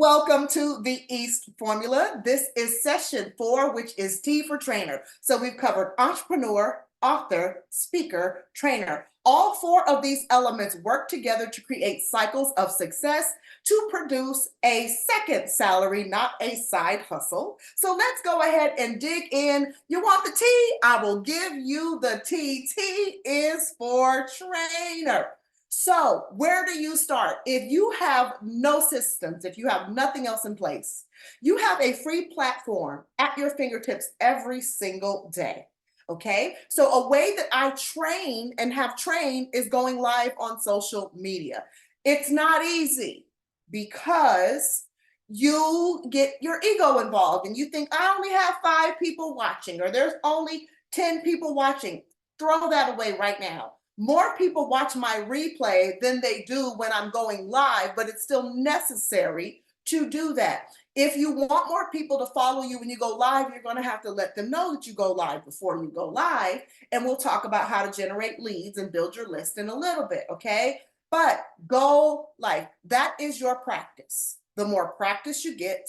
Welcome to the East Formula. This is session 4, which is T for trainer. So we've covered entrepreneur, author, speaker, trainer. All 4 of these elements work together to create cycles of success to produce a second salary, not a side hustle. So let's go ahead and dig in. You want the T? I will give you the T. T is for trainer. So, where do you start? If you have no systems, if you have nothing else in place, you have a free platform at your fingertips every single day. Okay. So, a way that I train and have trained is going live on social media. It's not easy because you get your ego involved and you think, I only have 5 people watching, or there's only 10 people watching. Throw that away right now. More people watch my replay than they do when I'm going live, but it's still necessary to do that. If you want more people to follow you when you go live, you're going to have to let them know that you go live before you go live. And we'll talk about how to generate leads and build your list in a little bit, okay? But go live. That is your practice. The more practice you get,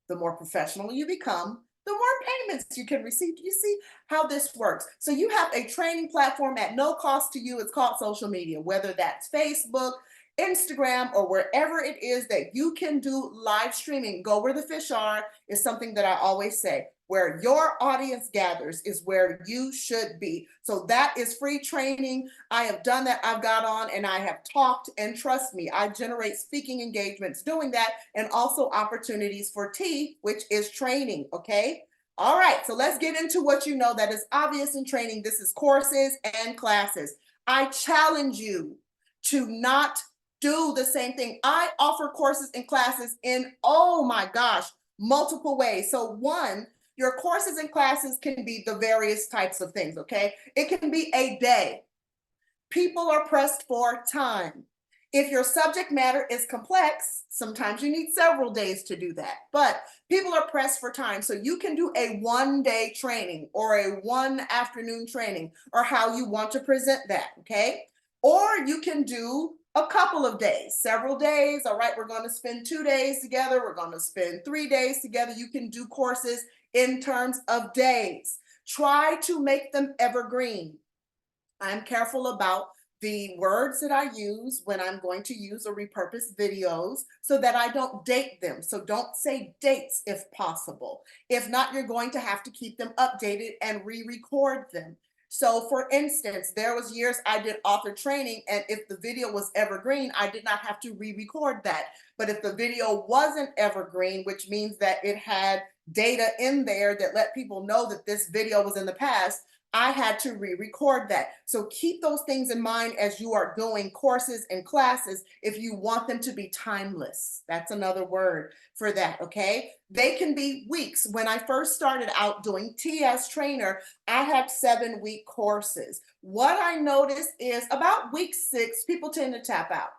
the more professional you become, the more payments you can receive. You see how this works. So you have a training platform at no cost to you. It's called social media, whether that's Facebook, Instagram, or wherever it is that you can do live streaming. Go where the fish are is something that I always say. Where your audience gathers is where you should be. So that is free training. I have done that. I've got on and I have talked, and trust me, I generate speaking engagements doing that, and also opportunities for T, which is training. Okay. All right. So let's get into what you know that is obvious in training. This is courses and classes. I challenge you to not do the same thing. I offer courses and classes in, oh my gosh, multiple ways. So one, your courses and classes can be the various types of things, okay? It can be a day. People are pressed for time. If your subject matter is complex, sometimes you need several days to do that, but people are pressed for time. So you can do a 1-day training or a 1-afternoon training, or how you want to present that, okay? Or you can do a couple of days, several days. All right, we're going to spend 2 days together. We're going to spend 3 days together. You can do courses in terms of days. Try to make them evergreen. I'm careful about the words that I use when I'm going to use or repurpose videos so that I don't date them. So don't say dates if possible. If not, you're going to have to keep them updated and re-record them. So for instance, there was years I did author training, and if the video was evergreen, I did not have to re-record that. But if the video wasn't evergreen, which means that it had data in there that let people know that this video was in the past, I had to re-record that. So keep those things in mind as you are doing courses and classes if you want them to be timeless. That's another word for that, okay? They can be weeks. When I first started out doing TS Trainer, I had 7-week courses. What I noticed is about week 6, people tend to tap out.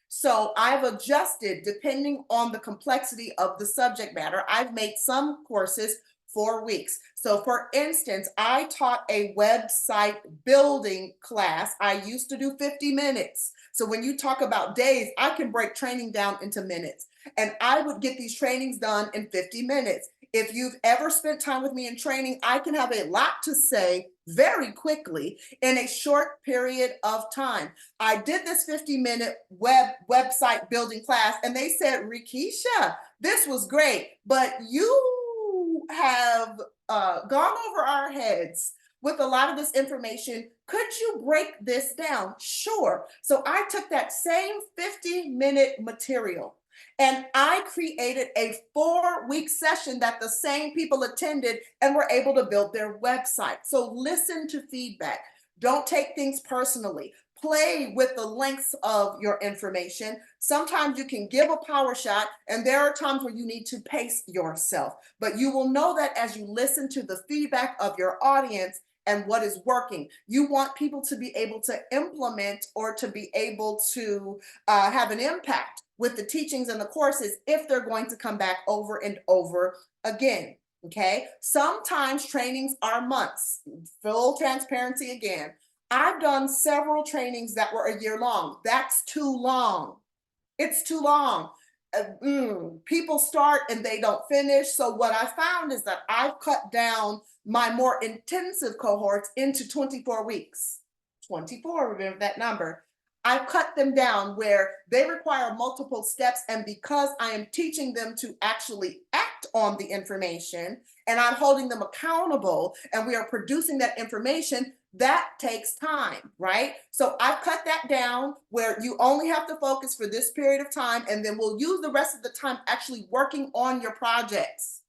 So I've adjusted depending on the complexity of the subject matter. I've made some courses 4 weeks. So for instance, I taught a website building class. I used to do 50 minutes. So when you talk about days, I can break training down into minutes, and I would get these trainings done in 50 minutes. If you've ever spent time with me in training, I can have a lot to say very quickly in a short period of time. I did this 50-minute website building class, and they said, Rekesha, this was great, but you have gone over our heads with a lot of this information. Could you break this down? Sure. So I took that same 50-minute material and I created a 4-week session that the same people attended and were able to build their website. So listen to feedback. Don't take things personally. Play with the lengths of your information. Sometimes you can give a power shot, and there are times where you need to pace yourself. But you will know that as you listen to the feedback of your audience and what is working. You want people to be able to implement or to be able to have an impact with the teachings and the courses if they're going to come back over and over again. Okay. Sometimes trainings are months. Full transparency again. I've done several trainings that were a year long. That's too long. It's too long. people start and they don't finish. So what I found is that I've cut down my more intensive cohorts into 24 weeks. 24, remember that number. I've cut them down where they require multiple steps. And because I am teaching them to actually act on the information and I'm holding them accountable and we are producing that information, that takes time, right? So I've cut that down where you only have to focus for this period of time, and then we'll use the rest of the time actually working on your projects.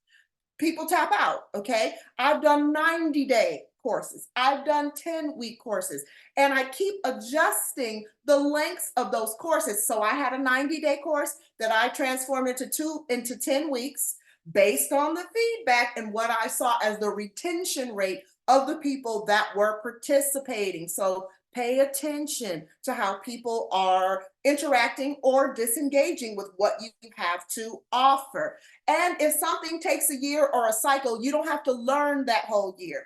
People tap out, okay? I've done 90-day courses. I've done 10-week courses, and I keep adjusting the lengths of those courses. So I had a 90-day course that I transformed into 10 weeks based on the feedback and what I saw as the retention rate of the people that were participating. So pay attention to how people are interacting or disengaging with what you have to offer. And if something takes a year or a cycle, you don't have to learn that whole year.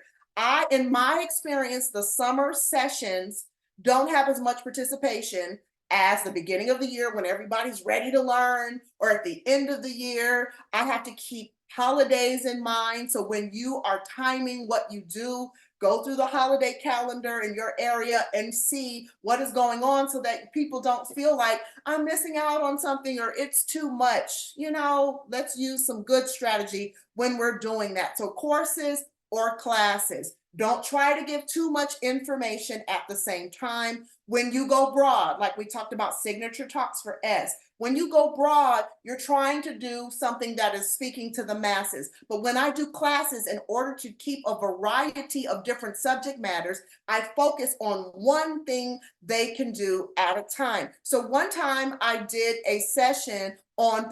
In my experience, the summer sessions don't have as much participation as the beginning of the year when everybody's ready to learn, or at the end of the year. I have to keep holidays in mind. So when you are timing what you do, go through the holiday calendar in your area and see what is going on so that people don't feel like I'm missing out on something or it's too much. Let's use some good strategy when we're doing that. So courses or classes, don't try to give too much information at the same time. When you go broad, like we talked about signature talks for S, when you go broad, you're trying to do something that is speaking to the masses. But when I do classes, in order to keep a variety of different subject matters, I focus on one thing they can do at a time. So one time I did a session on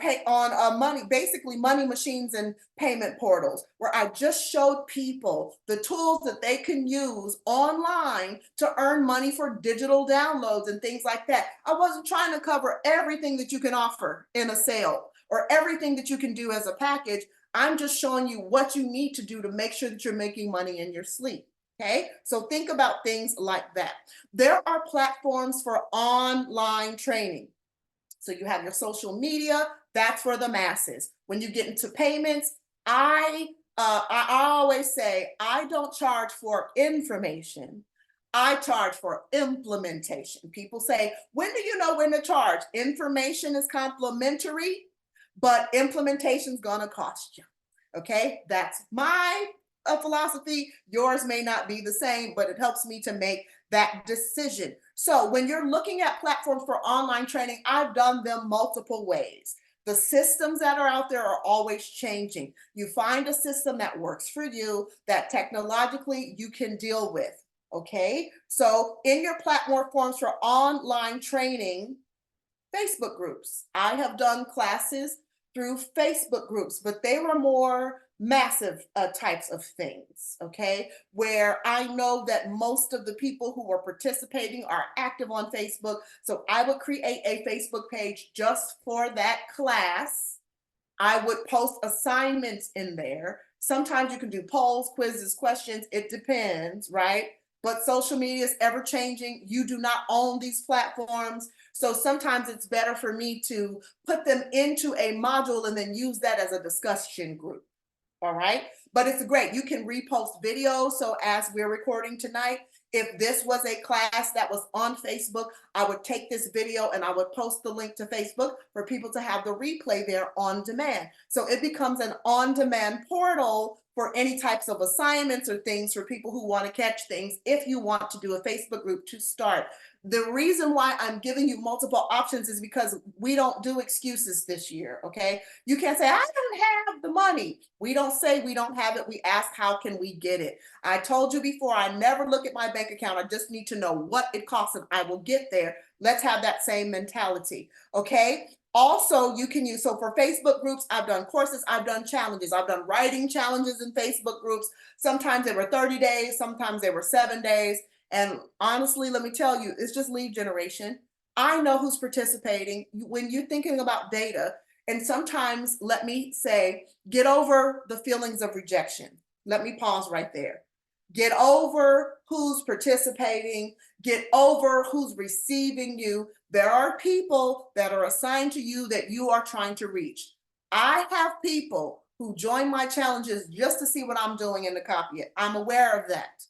money, basically money machines and payment portals, where I just showed people the tools that they can use online to earn money for digital downloads and things like that. I wasn't trying to cover everything that you can offer in a sale or everything that you can do as a package. I'm just showing you what you need to do to make sure that you're making money in your sleep. Okay, so think about things like that. There are platforms for online training. So you have your social media, that's for the masses. When you get into payments, I always say I don't charge for information. I charge for implementation. People say, when do you know when to charge? Information is complimentary, but implementation is gonna cost you. Okay, that's my philosophy. Yours may not be the same, but it helps me to make that decision. So when you're looking at platforms for online training, I've done them multiple ways. The systems that are out there are always changing. You find a system that works for you, that technologically you can deal with. Okay, so in your platform forms for online training, Facebook groups. I have done classes through Facebook groups, but they were more massive types of things, okay? Where I know that most of the people who are participating are active on Facebook. So I would create a Facebook page just for that class. I would post assignments in there. Sometimes you can do polls, quizzes, questions. It depends, right? But social media is ever changing. You do not own these platforms. So sometimes it's better for me to put them into a module and then use that as a discussion group. All right. But it's great. You can repost videos. So as we're recording tonight, if this was a class that was on Facebook, I would take this video and I would post the link to Facebook for people to have the replay there on demand. So it becomes an on-demand portal for any types of assignments or things for people who want to catch things if you want to do a Facebook group to start. The reason why I'm giving you multiple options is because we don't do excuses this year, okay? You can't say, I don't have the money. We don't say we don't have it. We ask, how can we get it? I told you before, I never look at my bank account. I just need to know what it costs and I will get there. Let's have that same mentality, okay? Also, you can use, so for Facebook groups, I've done courses, I've done challenges. I've done writing challenges in Facebook groups. Sometimes they were 30 days, sometimes they were 7 days. And honestly, let me tell you, it's just lead generation. I know who's participating. When you're thinking about data, and sometimes, let me say, get over the feelings of rejection. Let me pause right there. Get over who's participating, get over who's receiving you. There are people that are assigned to you that you are trying to reach. I have people who join my challenges just to see what I'm doing and to copy it. I'm aware of that.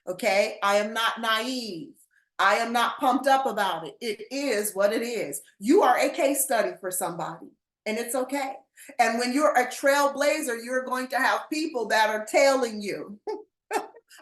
Okay. I am not naive. I am not pumped up about it. It is what it is. You are a case study for somebody, and it's okay. And when you're a trailblazer, you're going to have people that are tailing you.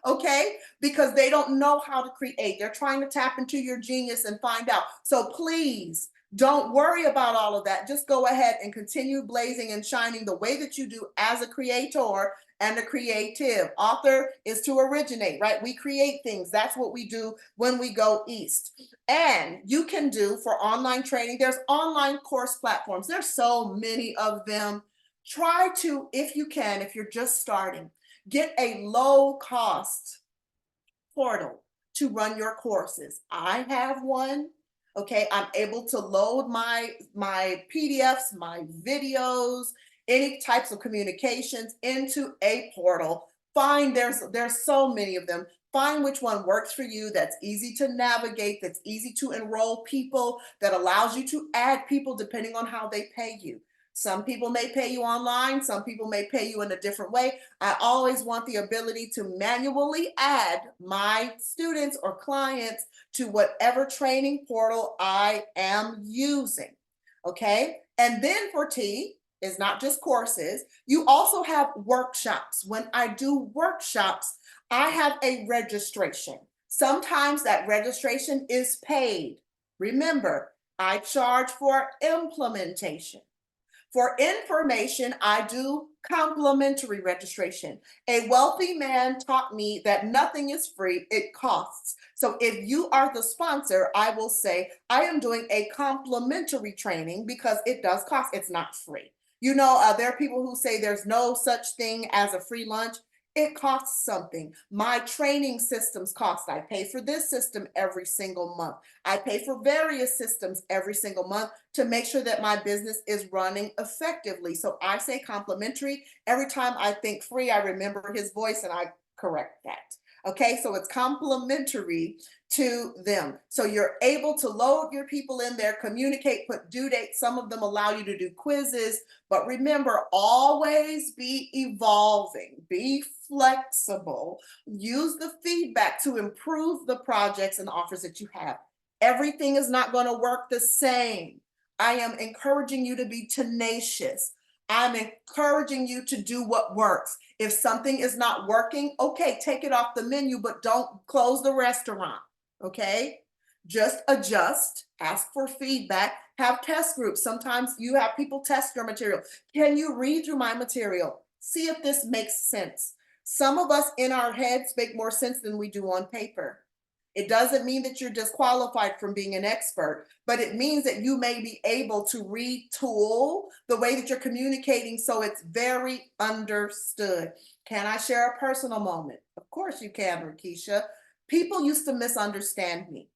Okay? Because they don't know how to create. They're trying to tap into your genius and find out. So please don't worry about all of that. Just go ahead and continue blazing and shining the way that you do as a creator and a creative. Author is to originate, right? We create things. That's what we do when we go east. And you can do for online training, there's online course platforms. There's so many of them. Try to, if you can, if you're just starting, get a low cost portal to run your courses. I have one. Okay, I'm able to load my PDFs, my videos, any types of communications into a portal. Find there's so many of them. Find which one works for you, that's easy to navigate, that's easy to enroll people, that allows you to add people depending on how they pay you. Some people may pay you online, some people may pay you in a different way. I always want the ability to manually add my students or clients to whatever training portal I am using. Okay. And then for T, is not just courses, you also have workshops. When I do workshops, I have a registration. Sometimes that registration is paid. Remember, I charge for implementation. For information, I do complimentary registration. A wealthy man taught me that nothing is free, it costs. So if you are the sponsor, I will say, I am doing a complimentary training because it does cost, it's not free. You know, there are people who say there's no such thing as a free lunch. It costs something. My training systems cost. I pay for this system every single month. I pay for various systems every single month to make sure that my business is running effectively. So I say complimentary. Every time I think free, I remember his voice and I correct that. Okay, so it's complimentary to them. So you're able to load your people in there, communicate, put due dates. Some of them allow you to do quizzes, but remember, always be evolving, be flexible, use the feedback to improve the projects and offers that you have. Everything is not going to work the same. I am encouraging you to be tenacious. I'm encouraging you to do what works. If something is not working, okay, take it off the menu, but don't close the restaurant. Okay? Just adjust, ask for feedback, have test groups. Sometimes you have people test your material. Can you read through my material? See if this makes sense. Some of us in our heads make more sense than we do on paper. It doesn't mean that you're disqualified from being an expert, but it means that you may be able to retool the way that you're communicating so it's very understood. Can I share a personal moment? Of course you can, Rekesha. People used to misunderstand me.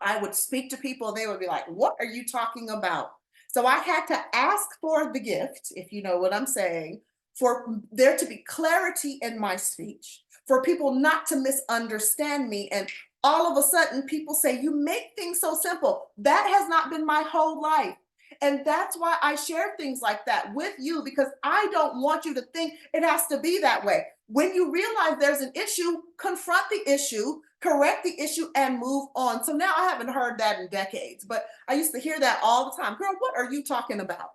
I would speak to people, they would be like, "What are you talking about?" So I had to ask for the gift, if you know what I'm saying, for there to be clarity in my speech, for people not to misunderstand me. And all of a sudden, people say, "You make things so simple." That has not been my whole life. And that's why I share things like that with you, because I don't want you to think it has to be that way. When you realize there's an issue, confront the issue, correct the issue, and move on. So now I haven't heard that in decades, but I used to hear that all the time. "Girl, what are you talking about?"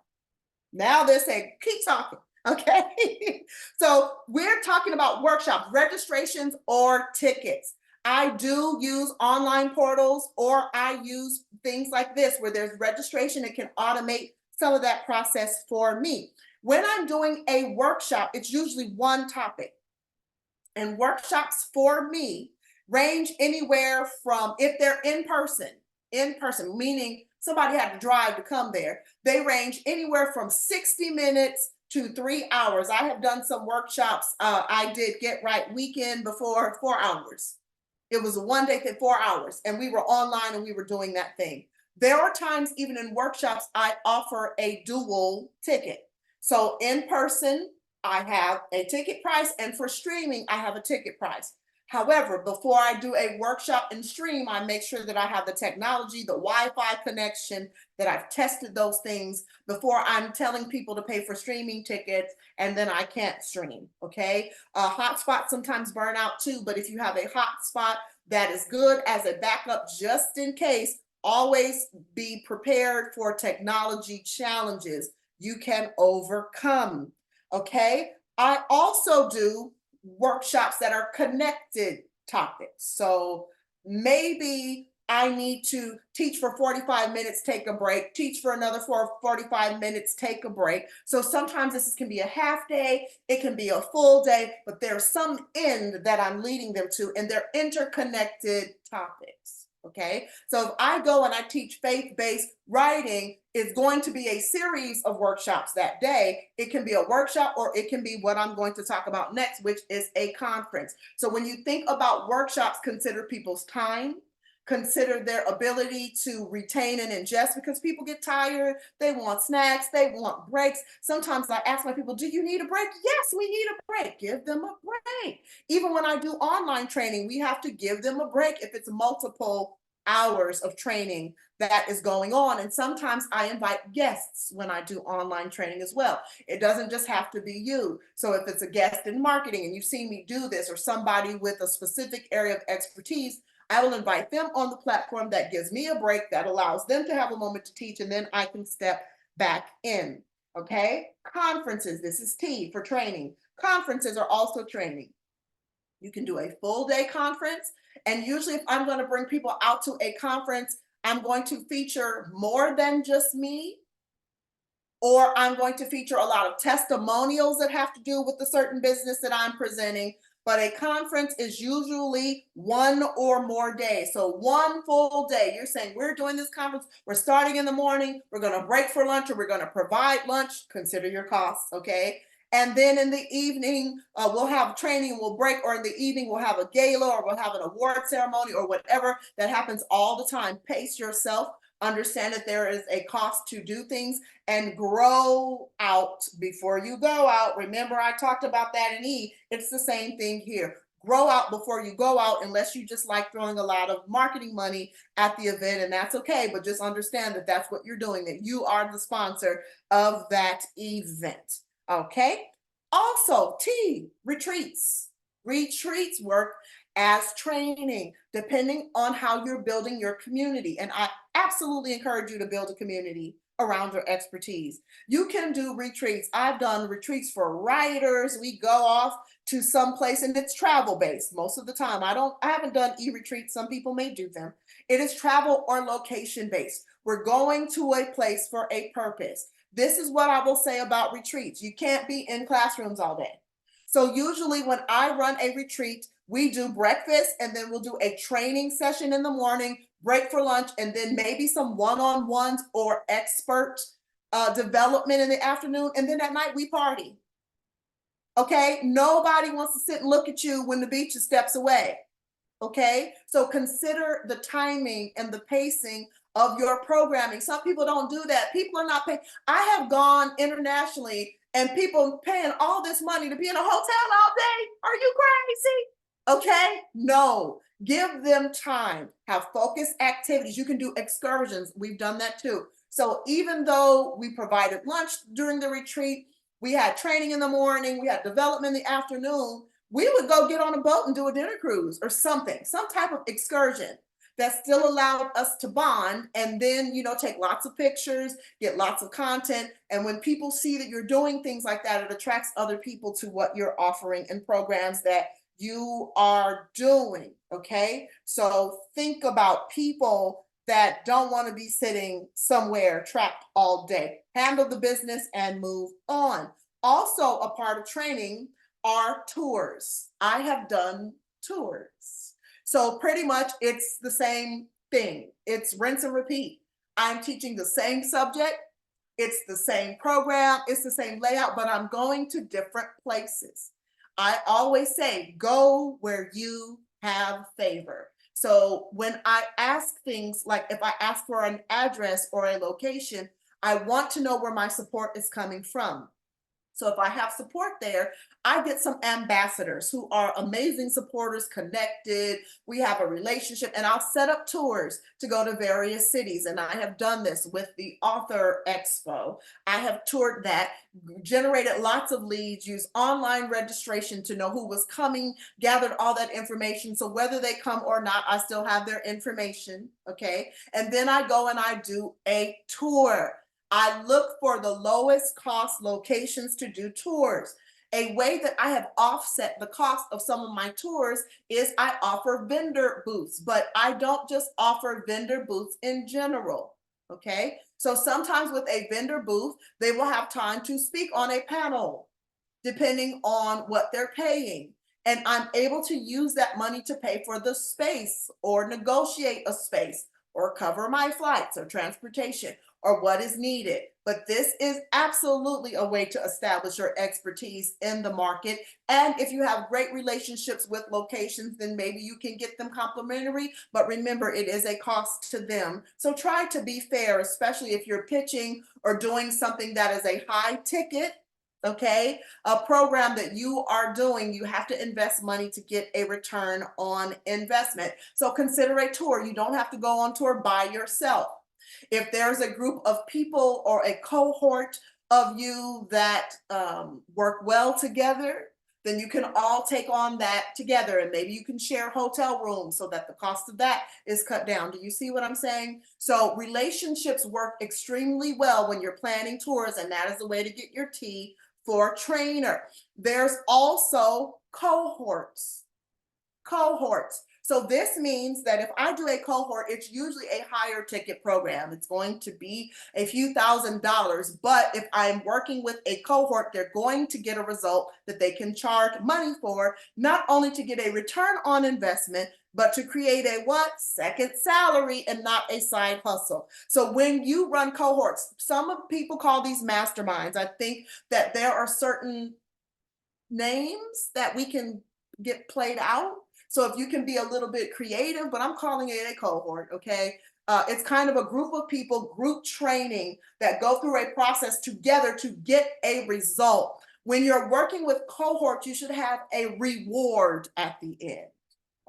Now they're saying, "Keep talking." Okay. So we're talking about workshops, registrations, or tickets. I do use online portals, or I use things like this where there's registration. It can automate some of that process for me. When I'm doing a workshop, it's usually one topic. And workshops for me range anywhere from, if they're in person, meaning somebody had to drive to come there, they range anywhere from 60 minutes to 3 hours. I have done some workshops. I did Get Right Weekend before, 4 hours. It was a one day thing, 4 hours, and we were online and we were doing that thing. There are times, even in workshops, I offer a dual ticket. So in person, I have a ticket price, and for streaming, I have a ticket price. However, before I do a workshop and stream, I make sure that I have the technology, the Wi-Fi connection, that I've tested those things before I'm telling people to pay for streaming tickets and then I can't stream, okay? Hotspots sometimes burn out too, but if you have a hotspot that is good as a backup just in case, always be prepared for technology challenges you can overcome, okay? I also do workshops that are connected topics. So maybe I need to teach for 45 minutes, take a break, teach for another 45 minutes, take a break. So sometimes this can be a half day, it can be a full day, but there's some end that I'm leading them to, and they're interconnected topics. Okay, so if I go and I teach faith-based writing, it's going to be a series of workshops that day. It can be a workshop or it can be what I'm going to talk about next, which is a conference. So when you think about workshops, consider people's time, consider their ability to retain and ingest, because people get tired, they want snacks, they want breaks. Sometimes I ask my people, do you need a break? Yes, we need a break. Give them a break. Even when I do online training, we have to give them a break if it's multiple hours of training that is going on. And sometimes I invite guests when I do online training as well. It doesn't just have to be you. So if it's a guest in marketing and you've seen me do this, or somebody with a specific area of expertise, I will invite them on the platform. That gives me a break, that allows them to have a moment to teach, and then I can step back in. Okay, conferences, this is T for training. Conferences are also training. You can do a full day conference. And usually if I'm going to bring people out to a conference, I'm going to feature more than just me, or I'm going to feature a lot of testimonials that have to do with the certain business that I'm presenting. But a conference is usually one or more days. So one full day, you're saying we're doing this conference, we're starting in the morning, we're going to break for lunch, or we're going to provide lunch, consider your costs, okay? And then in the evening, we'll have training, we'll break, or in the evening, we'll have a gala, or we'll have an award ceremony, or whatever. That happens all the time. Pace yourself. Understand that there is a cost to do things, and grow out before you go out. Remember, I talked about that in E. It's the same thing here. Grow out before you go out, unless you just like throwing a lot of marketing money at the event, and that's okay. But just understand that that's what you're doing, that you are the sponsor of that event. Okay. Also, T, retreats. Retreats work as training, depending on how you're building your community. And I absolutely encourage you to build a community around your expertise. You can do retreats. I've done retreats for writers. We go off to some place, and it's travel based most of the time. I haven't done e-retreats. Some people may do them. It is travel or location based. We're going to a place for a purpose. This is what I will say about retreats. You can't be in classrooms all day. So usually when I run a retreat, we do breakfast, and then we'll do a training session in the morning, break for lunch, and then maybe some one-on-ones or expert development in the afternoon. And then at night we party. Okay, nobody wants to sit and look at you when the beach is steps away. Okay, so consider the timing and the pacing of your programming. Some people don't do that. People are not paying. I have gone internationally and people paying all this money to be in a hotel all day. Are you crazy? Okay, no, give them time. Have focused activities. You can do excursions. We've done that too. So even though we provided lunch during the retreat, we had training in the morning, we had development in the afternoon, we would go get on a boat and do a dinner cruise or something, some type of excursion that still allowed us to bond, and then, take lots of pictures, get lots of content. And when people see that you're doing things like that, it attracts other people to what you're offering and programs that you are doing. Okay, so think about people that don't want to be sitting somewhere trapped all day. Handle the business and move on. Also, a part of training are tours. I have done tours. So pretty much it's the same thing. It's rinse and repeat. I'm teaching the same subject. It's the same program. It's the same layout, but I'm going to different places. I always say, go where you have favor. So when I ask things like, if I ask for an address or a location, I want to know where my support is coming from. So if I have support there, I get some ambassadors who are amazing supporters, connected. We have a relationship, and I'll set up tours to go to various cities. And I have done this with the Author Expo. I have toured that, generated lots of leads, used online registration to know who was coming, gathered all that information. So whether they come or not, I still have their information. Okay. And then I go and I do a tour. I look for the lowest cost locations to do tours. A way that I have offset the cost of some of my tours is I offer vendor booths, but I don't just offer vendor booths in general. Okay. So sometimes with a vendor booth, they will have time to speak on a panel, depending on what they're paying. And I'm able to use that money to pay for the space or negotiate a space or cover my flights or transportation or what is needed. But this is absolutely a way to establish your expertise in the market. And if you have great relationships with locations, then maybe you can get them complimentary. But remember, it is a cost to them. So try to be fair, especially if you're pitching or doing something that is a high ticket. Okay, a program that you are doing, you have to invest money to get a return on investment. So consider a tour. You don't have to go on tour by yourself. If there's a group of people or a cohort of you that work well together, then you can all take on that together, and maybe you can share hotel rooms so that the cost of that is cut down. Do you see what I'm saying? So relationships work extremely well when you're planning tours, and that is the way to get your T for trainer. There's also cohorts. Cohorts. So this means that if I do a cohort, it's usually a higher ticket program. It's going to be a few $1,000s, but if I'm working with a cohort, they're going to get a result that they can charge money for, not only to get a return on investment, but to create a what? Second salary and not a side hustle. So when you run cohorts, some people call these masterminds. I think that there are certain names that we can get played out. So if you can be a little bit creative, but I'm calling it a cohort, okay? It's kind of a group of people, group training that go through a process together to get a result. When you're working with cohorts, you should have a reward at the end.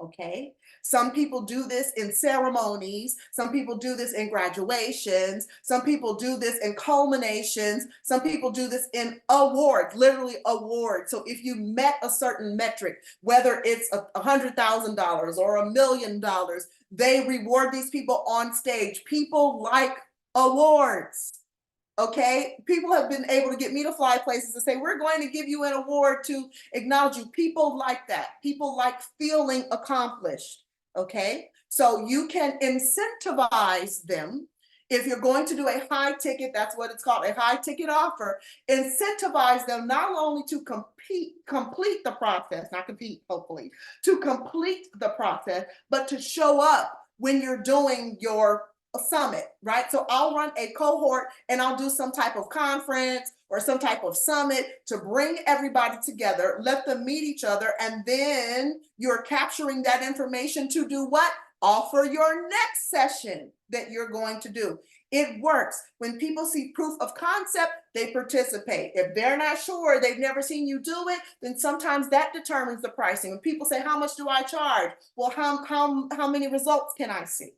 Okay. Some people do this in ceremonies. Some people do this in graduations. Some people do this in culminations. Some people do this in awards, literally awards. So if you met a certain metric, whether it's $100,000 or $1,000,000, they reward these people on stage. People like awards. Okay, people have been able to get me to fly places and say, we're going to give you an award to acknowledge you. People like that. People like feeling accomplished. Okay, so you can incentivize them. If you're going to do a high ticket, that's what it's called, a high ticket offer, incentivize them not only to complete the process, not compete, hopefully, to complete the process, but to show up when you're doing your a summit, right? So I'll run a cohort and I'll do some type of conference or some type of summit to bring everybody together, let them meet each other, and then you're capturing that information to do what? Offer your next session that you're going to do. It works. When people see proof of concept, they participate. If they're not sure, they've never seen you do it, then sometimes that determines the pricing. When people say, how much do I charge? Well, how many results can I see?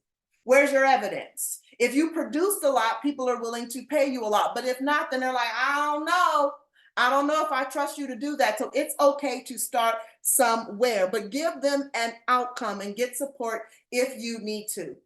Where's your evidence? If you produced a lot, people are willing to pay you a lot. But if not, then they're like, I don't know. I don't know if I trust you to do that. So it's okay to start somewhere, but give them an outcome and get support if you need to.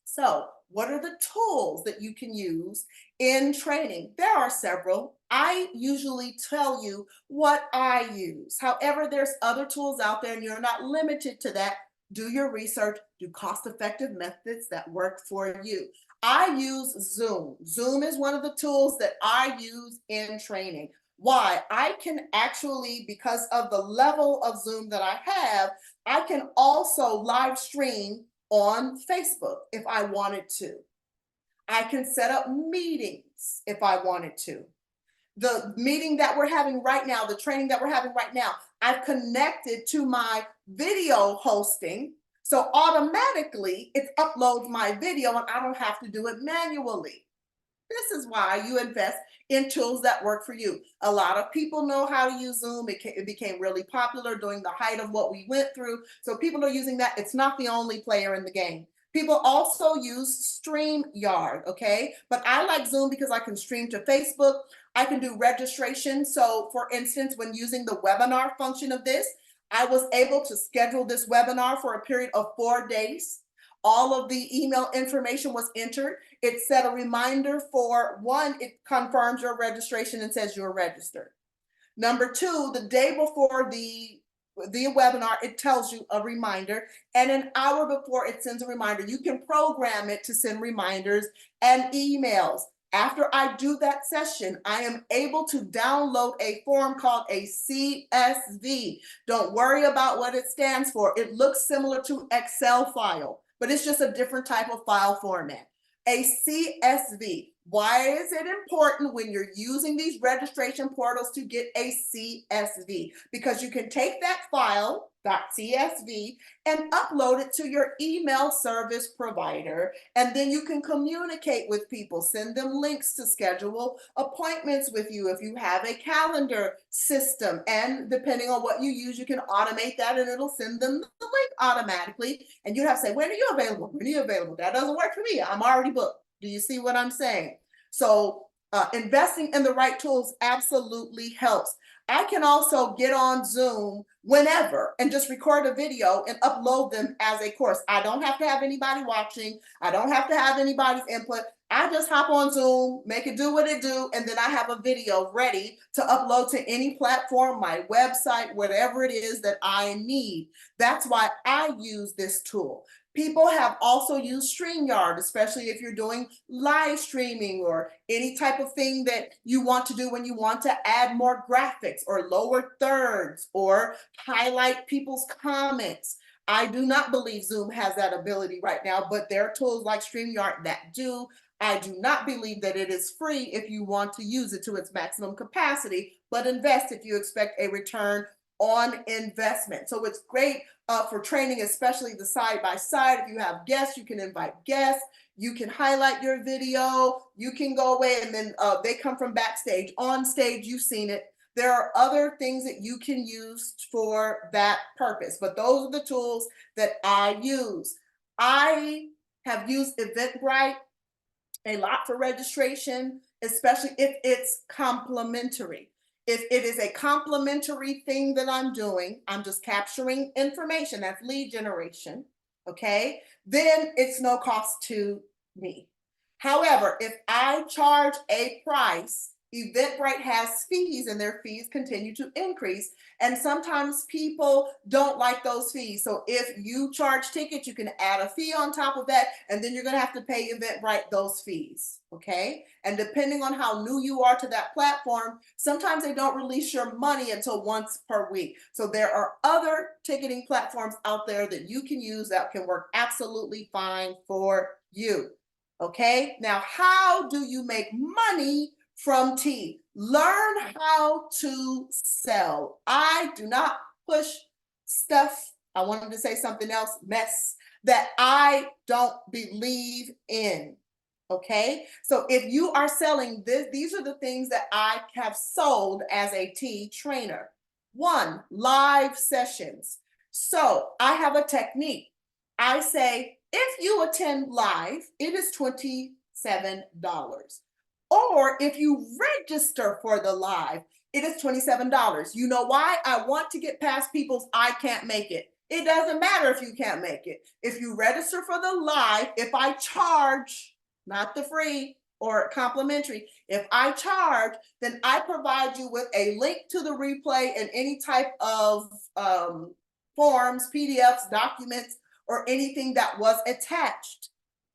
So what are the tools that you can use in training? There are several. I usually tell you what I use. However, there's other tools out there and you're not limited to that. Do your research, do cost-effective methods that work for you. I use Zoom. Zoom is one of the tools that I use in training. Why? I can actually, because of the level of Zoom that I have, I can also live stream on Facebook if I wanted to. I can set up meetings if I wanted to. The meeting that we're having right now, the training that we're having right now, I've connected to my video hosting. So automatically it uploads my video and I don't have to do it manually. This is why you invest in tools that work for you. A lot of people know how to use Zoom. It became really popular during the height of what we went through. So people are using that. It's not the only player in the game. People also use StreamYard, okay? But I like Zoom because I can stream to Facebook. I can do registration. So for instance, when using the webinar function of this, I was able to schedule this webinar for a period of 4 days. All of the email information was entered. It set a reminder for one, it confirms your registration and says you're registered. Number two, the day before the webinar, it tells you a reminder, and an hour before it sends a reminder. You can program it to send reminders and emails. After I do that session, I am able to download a form called a CSV. Don't worry about what it stands for. It looks similar to Excel file, but it's just a different type of file format. A CSV. Why is it important when you're using these registration portals to get a CSV? Because you can take that file, .csv, and upload it to your email service provider, and then you can communicate with people, send them links to schedule appointments with you if you have a calendar system, and depending on what you use, you can automate that and it'll send them the link automatically, and you have to say, when are you available? When are you available? That doesn't work for me. I'm already booked. Do you see what I'm saying? So investing in the right tools absolutely helps. I can also get on Zoom whenever and just record a video and upload them as a course. I don't have to have anybody watching. I don't have to have anybody's input. I just hop on Zoom, make it do what it do, and then I have a video ready to upload to any platform, my website, whatever it is that I need. That's why I use this tool. People have also used StreamYard, especially if you're doing live streaming or any type of thing that you want to do when you want to add more graphics or lower thirds or highlight people's comments. I do not believe Zoom has that ability right now, but there are tools like StreamYard that do. I do not believe that it is free if you want to use it to its maximum capacity, but invest if you expect a return on investment. So it's great for training, especially the side by side. If you have guests, you can invite guests. You can highlight your video. You can go away and then they come from backstage. On stage, you've seen it. There are other things that you can use for that purpose, but those are the tools that I use. I have used Eventbrite a lot for registration, especially if it's complimentary. If it is a complimentary thing that I'm doing, I'm just capturing information, that's lead generation, okay? Then it's no cost to me. However, if I charge a price, Eventbrite has fees and their fees continue to increase. And sometimes people don't like those fees. So if you charge tickets, you can add a fee on top of that, and then you're going to have to pay Eventbrite those fees. Okay. And depending on how new you are to that platform, sometimes they don't release your money until once per week. So there are other ticketing platforms out there that you can use that can work absolutely fine for you. Okay. Now, how do you make money from tea? Learn how to sell. I do not push stuff. I wanted to say something else, mess that I don't believe in. Okay. So if you are selling this, these are the things that I have sold as a tea trainer. One, live sessions. So I have a technique. I say, if you attend live, it is $27. Or if you register for the live, it is $27. You know why? I want to get past people's I can't make it. It doesn't matter if you can't make it. If you register for the live, if I charge, not the free or complimentary, if I charge, then I provide you with a link to the replay and any type of forms, PDFs, documents, or anything that was attached.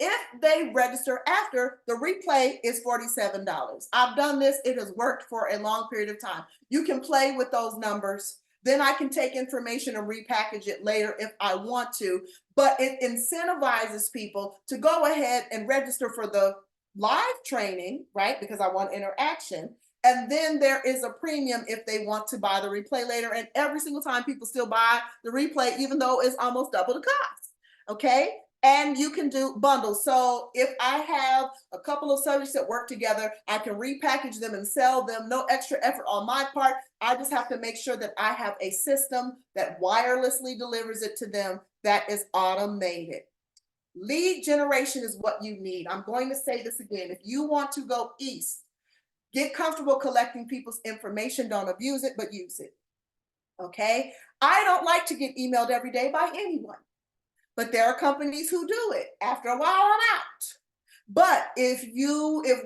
If they register after, the replay is $47. I've done this. It has worked for a long period of time. You can play with those numbers. Then I can take information and repackage it later if I want to. But it incentivizes people to go ahead and register for the live training, right? Because I want interaction. And then there is a premium if they want to buy the replay later. And every single time people still buy the replay, even though it's almost double the cost. Okay. And you can do bundles. So if I have a couple of subjects that work together, I can repackage them and sell them. No extra effort on my part. I just have to make sure that I have a system that wirelessly delivers it to them that is automated. Lead generation is what you need. I'm going to say this again. If you want to go east, get comfortable collecting people's information. Don't abuse it, but use it. Okay? I don't like to get emailed every day by anyone. But there are companies who do it. After a while, I'm out. But if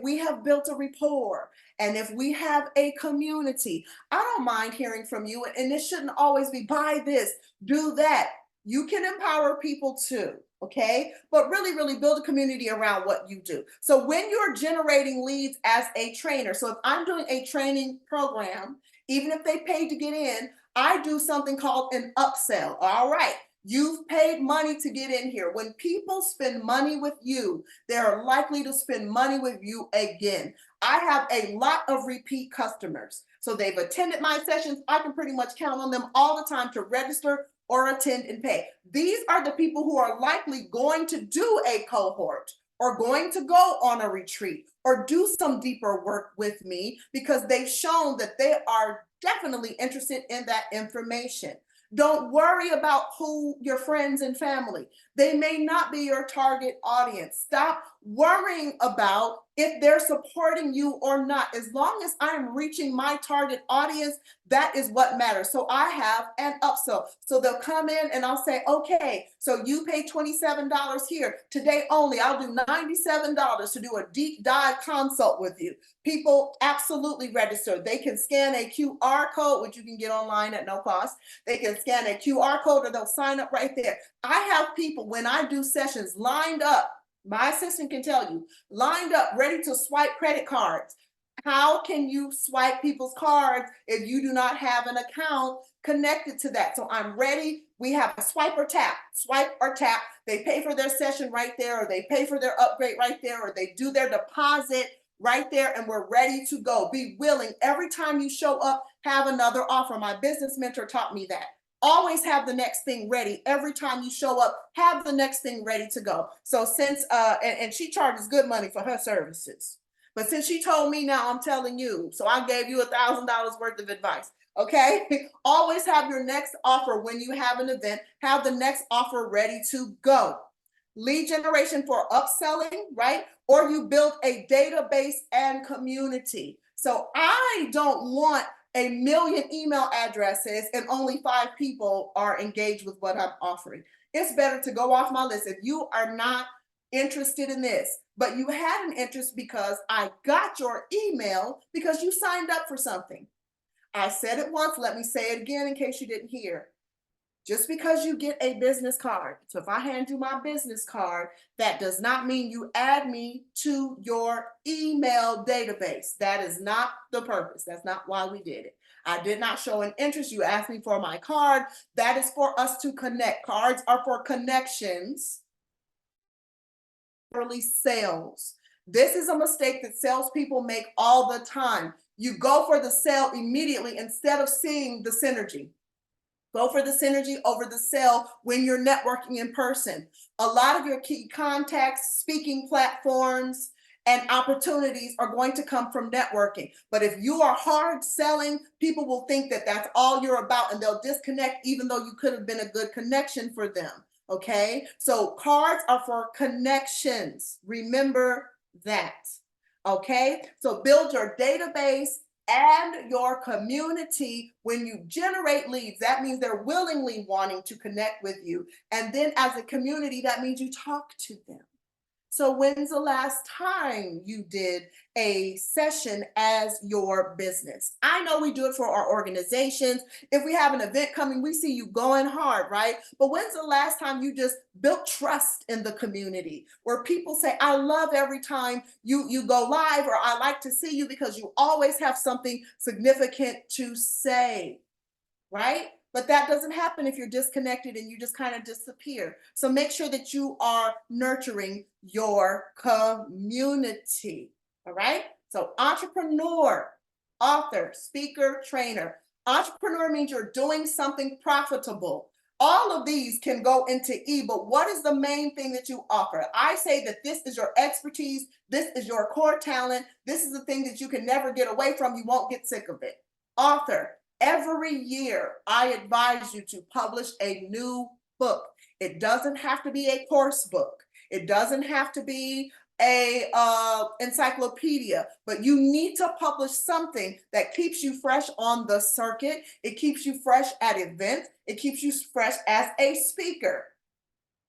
we have built a rapport and if we have a community, I don't mind hearing from you. And this shouldn't always be buy this, do that. You can empower people too. Okay. But really, really build a community around what you do. So when you're generating leads as a trainer, so if I'm doing a training program, even if they paid to get in, I do something called an upsell. All right. You've paid money to get in here. When people spend money with you, they're likely to spend money with you again. I have a lot of repeat customers. So they've attended my sessions. I can pretty much count on them all the time to register or attend and pay. These are the people who are likely going to do a cohort or going to go on a retreat or do some deeper work with me because they've shown that they are definitely interested in that information. Don't worry about who your friends and family. They may not be your target audience. Stop worrying about if they're supporting you or not. As long as I'm reaching my target audience, that is what matters. So I have an upsell. So they'll come in and I'll say, okay, so you pay $27 here. Today only, I'll do $97 to do a deep dive consult with you. People absolutely register. They can scan a QR code, which you can get online at no cost. They can scan a QR code or they'll sign up right there. I have people, when I do sessions, lined up. My assistant can tell you, lined up, ready to swipe credit cards. How can you swipe people's cards if you do not have an account connected to that? So I'm ready. We have a swipe or tap, swipe or tap. They pay for their session right there, or they pay for their upgrade right there, or they do their deposit right there, and we're ready to go. Be willing. Every time you show up, have another offer. My business mentor taught me that. Always have the next thing ready. Every time you show up, have the next thing ready to go. So since and she charges good money for her services. But since she told me, now I'm telling you. So I gave you $1,000 worth of advice. Okay. Always have your next offer when you have an event. Have the next offer ready to go. Lead generation for upselling, right? Or you build a database and community. So I don't want a million email addresses and only 5 people are engaged with what I'm offering. It's better to go off my list. If you are not interested in this, but you had an interest because I got your email because you signed up for something. I said it once, let me say it again in case you didn't hear. Just because you get a business card, so if I hand you my business card, that does not mean you add me to your email database. That is not the purpose. That's not why we did it. I did not show an interest. You asked me for my card. That is for us to connect. Cards are for connections. Early sales. This is a mistake that salespeople make all the time. You go for the sale immediately instead of seeing the synergy. Go for the synergy over the sale when you're networking in person. A lot of your key contacts, speaking platforms, and opportunities are going to come from networking. But if you are hard selling, people will think that that's all you're about and they'll disconnect even though you could have been a good connection for them. Okay, so cards are for connections. Remember that. Okay, so build your database and your community. When you generate leads, that means they're willingly wanting to connect with you. And then as a community, that means you talk to them. So when's the last time you did a session as your business? I know we do it for our organizations. If we have an event coming, we see you going hard, right? But when's the last time you just built trust in the community where people say, I love every time you go live, or I like to see you because you always have something significant to say, right? But that doesn't happen if you're disconnected and you just kind of disappear. So make sure that you are nurturing your community. All right. So entrepreneur, author, speaker, trainer. Entrepreneur means you're doing something profitable. All of these can go into E, but what is the main thing that you offer? I say that this is your expertise. This is your core talent. This is the thing that you can never get away from. You won't get sick of it. Author, every year I advise you to publish a new book. It doesn't have to be a course book. It doesn't have to be a encyclopedia, but you need to publish something that keeps you fresh on the circuit. It keeps you fresh at events. It keeps you fresh as a speaker.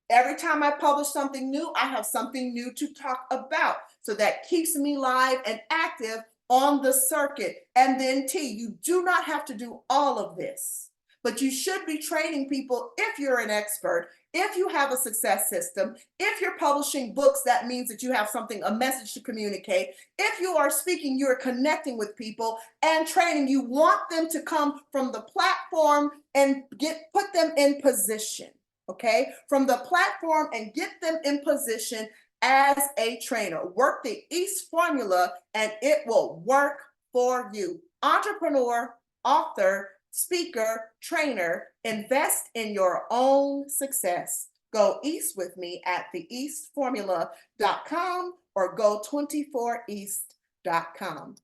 Every time I publish something new, I have something new to talk about. So that keeps me live and active on the circuit. And then T, you do not have to do all of this, but you should be training people if you're an expert. If you have a success system, if you're publishing books, that means that you have something, a message to communicate. If you are speaking, you're connecting with people and training. You want them to come from the platform and put them in position, okay? From the platform and get them in position as a trainer. Work the East formula and it will work for you. Entrepreneur, author, speaker, trainer, invest in your own success. Go East with me at theeastformula.com or go24east.com.